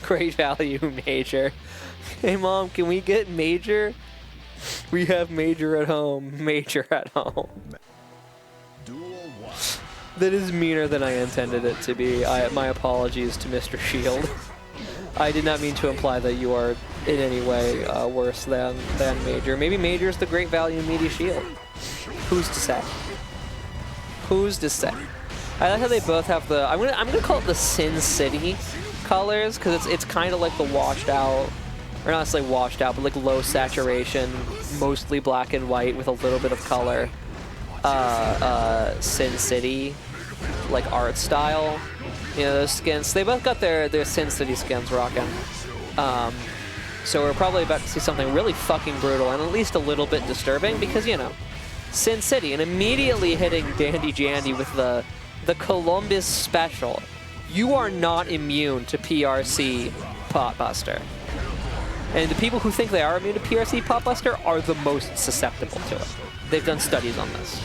Great value, Major. Hey, Mom, can we get Major? We have Major at home. Major at home. That is meaner than I intended it to be. My apologies to Mr. Shield. I did not mean to imply that you are in any way worse than Major. Maybe Major's the great value MeatyShield. Who's to say? Who's to say? I like how they both have the. I'm gonna call it the Sin City colors because it's kind of like the washed out, or not necessarily washed out, but like low saturation, mostly black and white with a little bit of color. Sin City, like art style. You know, those skins. They both got their Sin City skins rocking. So we're probably about to see something really fucking brutal and at least a little bit disturbing because, you know, Sin City, and immediately hitting Jandy with the Columbus special. You are not immune to PRC Potbuster. And the people who think they are immune to PRC Potbuster are the most susceptible to it. They've done studies on this.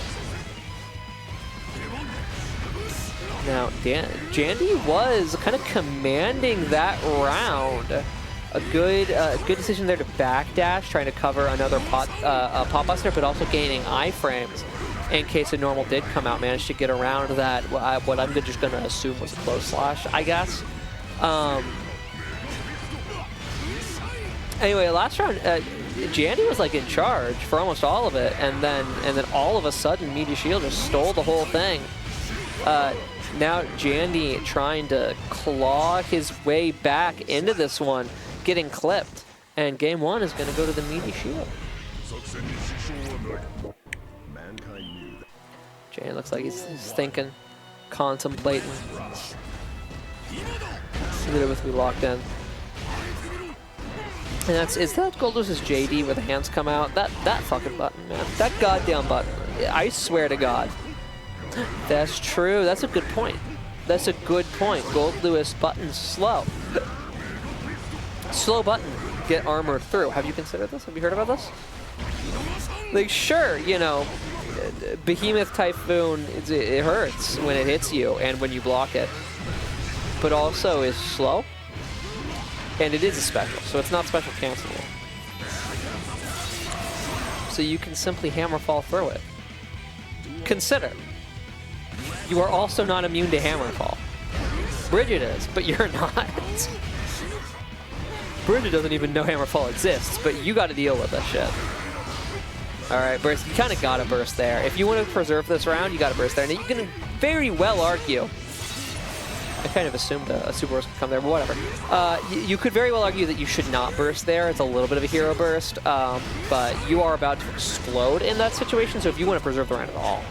Now, Jandy was kind of commanding that round. A good decision there to backdash, trying to cover another Potbuster, but also gaining iframes in case a normal did come out. Managed to get around that, what I'm just going to assume was a close slash, I guess. Anyway, last round, Jandy was like in charge for almost all of it, and then all of a sudden, MeatyShield just stole the whole thing. Now Jandy trying to claw his way back into this one, getting clipped, and game one is going to go to the MeatyShield. Jandy looks like he's thinking, contemplating. Literally locked in. And is that Goldlewis' JD where the hands come out? That fucking button, man. That goddamn button. I swear to God. That's true. That's a good point. That's a good point. Goldlewis button's slow. Slow button. Get armored through. Have you considered this? Have you heard about this? Like, sure, you know, Behemoth Typhoon, it hurts when it hits you and when you block it. But also is slow. And it is a special, so it's not special cancelable. So you can simply hammer fall through it. Consider, you are also not immune to hammerfall. Bridget is, but you're not. Bridget doesn't even know hammerfall exists, but you got to deal with that shit. All right, burst. You kind of got to burst there. If you want to preserve this round, you got to burst there. And you can very well argue. I kind of assumed a super burst would come there, but whatever. You could very well argue that you should not burst there. It's a little bit of a hero burst, but you are about to explode in that situation. So if you want to preserve the round at all,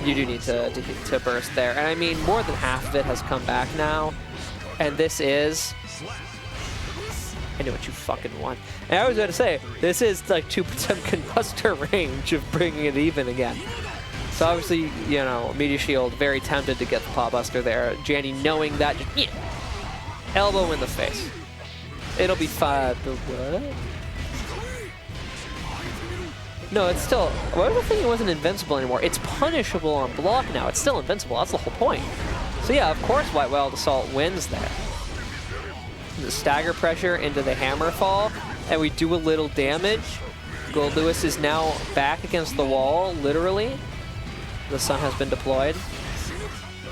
you do need to burst there. And I mean, more than half of it has come back now. And this is... I know what you fucking want. And I was going to say, this is like 2 Potemkin Buster range of bringing it even again. So obviously, you know, MeatyShield very tempted to get the Potbuster there. Jandy knowing that, just elbow in the face. It'll be 5. What? No, it's still... Why was I thinking it wasn't invincible anymore? It's punishable on block now. It's still invincible. That's the whole point. So yeah, of course White Wild Assault wins there. The stagger pressure into the hammer fall, and we do a little damage. Goldlewis is now back against the wall, literally. The Sun has been deployed.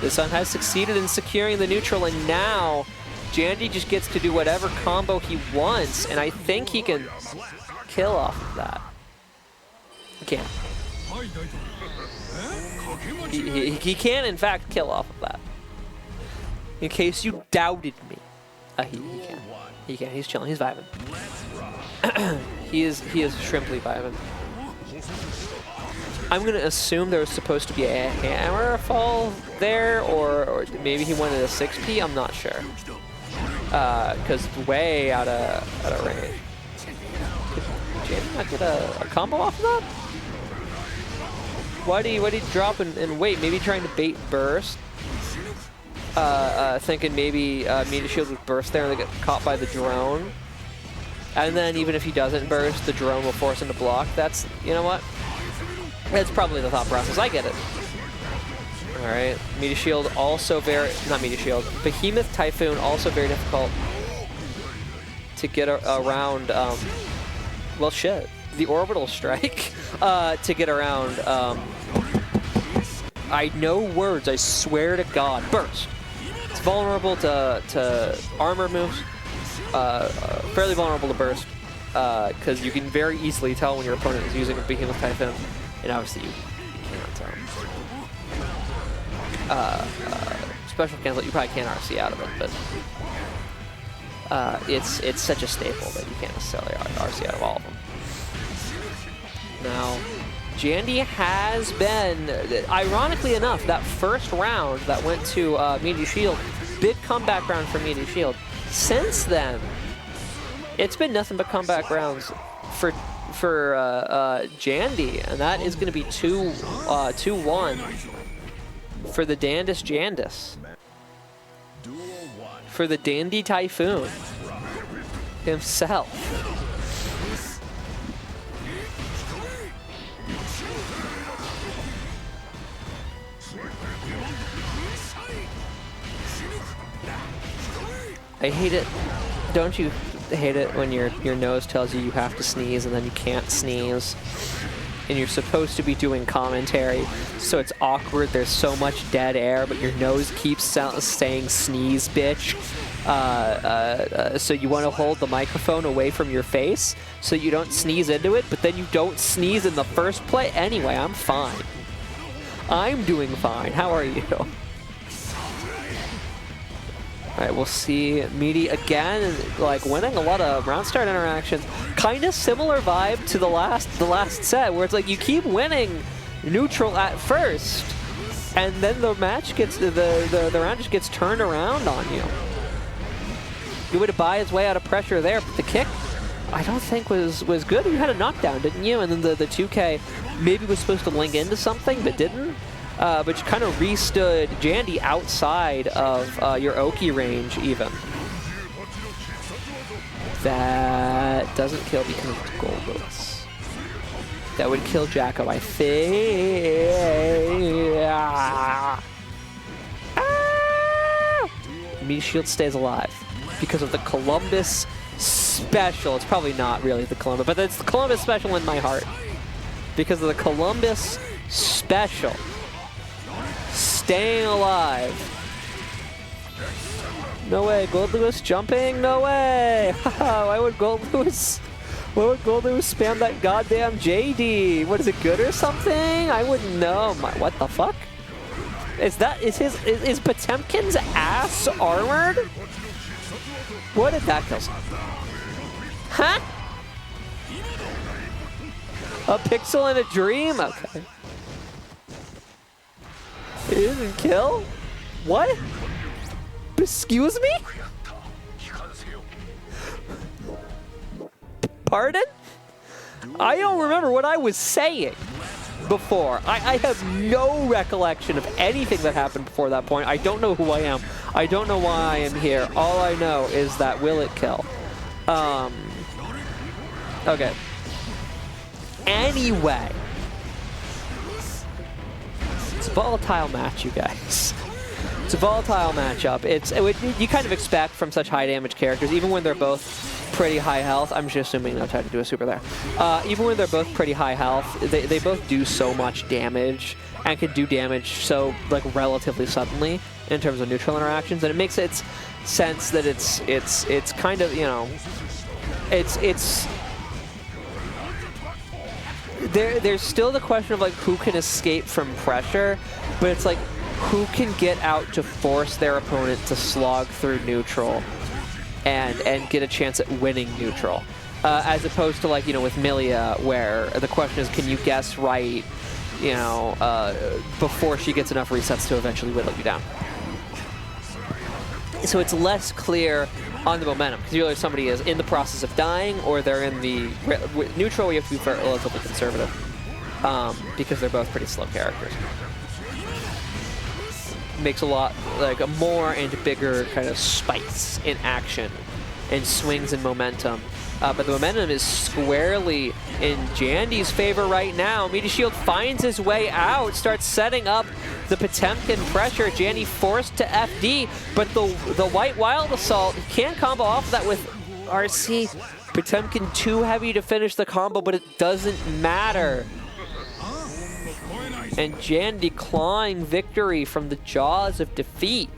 The Sun has succeeded in securing the neutral, and now Jandy just gets to do whatever combo he wants, and I think he can kill off of that. He can. He can, in fact, kill off of that. In case you doubted me. He can. He can. He's chilling. He's vibing. He is shrimply vibing. I'm going to assume there was supposed to be a hammer fall there, or maybe he wanted a 6P. I'm not sure. Because way out of range. Did Jandy not get a combo off of that? Why did he drop and wait? Maybe trying to bait burst. Thinking maybe MeatyShield would burst there and they get caught by the drone. And then even if he doesn't burst, the drone will force him to block. That's, you know what? That's probably the thought process. I get it. All right. MeatyShield also very... Not MeatyShield. Behemoth Typhoon also very difficult. to get around, well, shit, the orbital strike to get around. I know words, I swear to God. Burst. It's vulnerable to armor moves, fairly vulnerable to burst, because you can very easily tell when your opponent is using a Behemoth Typhoon, and obviously you cannot tell. Special cancel, you probably can't RC out of it, but it's such a staple that you can't necessarily RC out of all of them. Now, Jandy has been, ironically enough, that first round that went to MeatyShield, big comeback round for MeatyShield. Since then, it's been nothing but comeback rounds for Jandy, and that is going to be 2-1 for the Dandus Jandus. For the Dandy Typhoon himself. I hate it. Don't you hate it when your nose tells you have to sneeze and then you can't sneeze? And you're supposed to be doing commentary, so it's awkward. There's so much dead air, but your nose keeps saying sneeze, bitch. So you want to hold the microphone away from your face so you don't sneeze into it, but then you don't sneeze in the first place. Anyway, I'm fine. I'm doing fine. How are you? All right, we'll see Meaty again, like winning a lot of round start interactions. Kind of similar vibe to the last set, where it's like you keep winning neutral at first, and then the match gets the round just gets turned around on you. You would buy his way out of pressure there, but the kick I don't think was good. You had a knockdown, didn't you? And then the 2K maybe was supposed to link into something, but didn't. But you kind of restood Jandy outside of your Oki range, even. That doesn't kill because it's Goldlewis. That would kill Jacko, I think. MeatyShield stays alive because of the Columbus special. It's probably not really the Columbus, but it's the Columbus special in my heart. Because of the Columbus special. Staying alive. No way, Goldlewis jumping? No way! Why would Goldlewis spam that goddamn JD? What is it, good or something? I wouldn't know. What the fuck? Is Potemkin's ass armored? What did that kill? Huh? A pixel in a dream? Okay. It didn't kill? What? Excuse me? Pardon? I don't remember what I was saying before. I have no recollection of anything that happened before that point. I don't know who I am. I don't know why I am here. All I know is that will it kill? Okay. Anyway. It's a volatile match, you guys. It's a volatile matchup. You kind of expect from such high damage characters, even when they're both pretty high health. I'm just assuming they'll try to do a super there. Even when they're both pretty high health, they both do so much damage and can do damage so like relatively suddenly in terms of neutral interactions, and it makes it sense that it's kind of, you know, there's still the question of like who can escape from pressure, but it's like who can get out to force their opponent to slog through neutral and get a chance at winning neutral, as opposed to, like, you know, with Milia, where the question is, can you guess right, you know, before she gets enough resets to eventually whittle you down. So it's less clear on the momentum, because either somebody is in the process of dying or they're in the neutral where you have to be relatively conservative, because they're both pretty slow characters. Makes a lot, like, a more and bigger kind of spikes in action and swings in momentum. But the momentum is squarely in Jandy's favor right now. MeatyShield finds his way out, starts setting up the Potemkin pressure. Jandy forced to FD, but the White Wild Assault can't combo off that with RC. Potemkin too heavy to finish the combo, but it doesn't matter. And Jandy clawing victory from the jaws of defeat.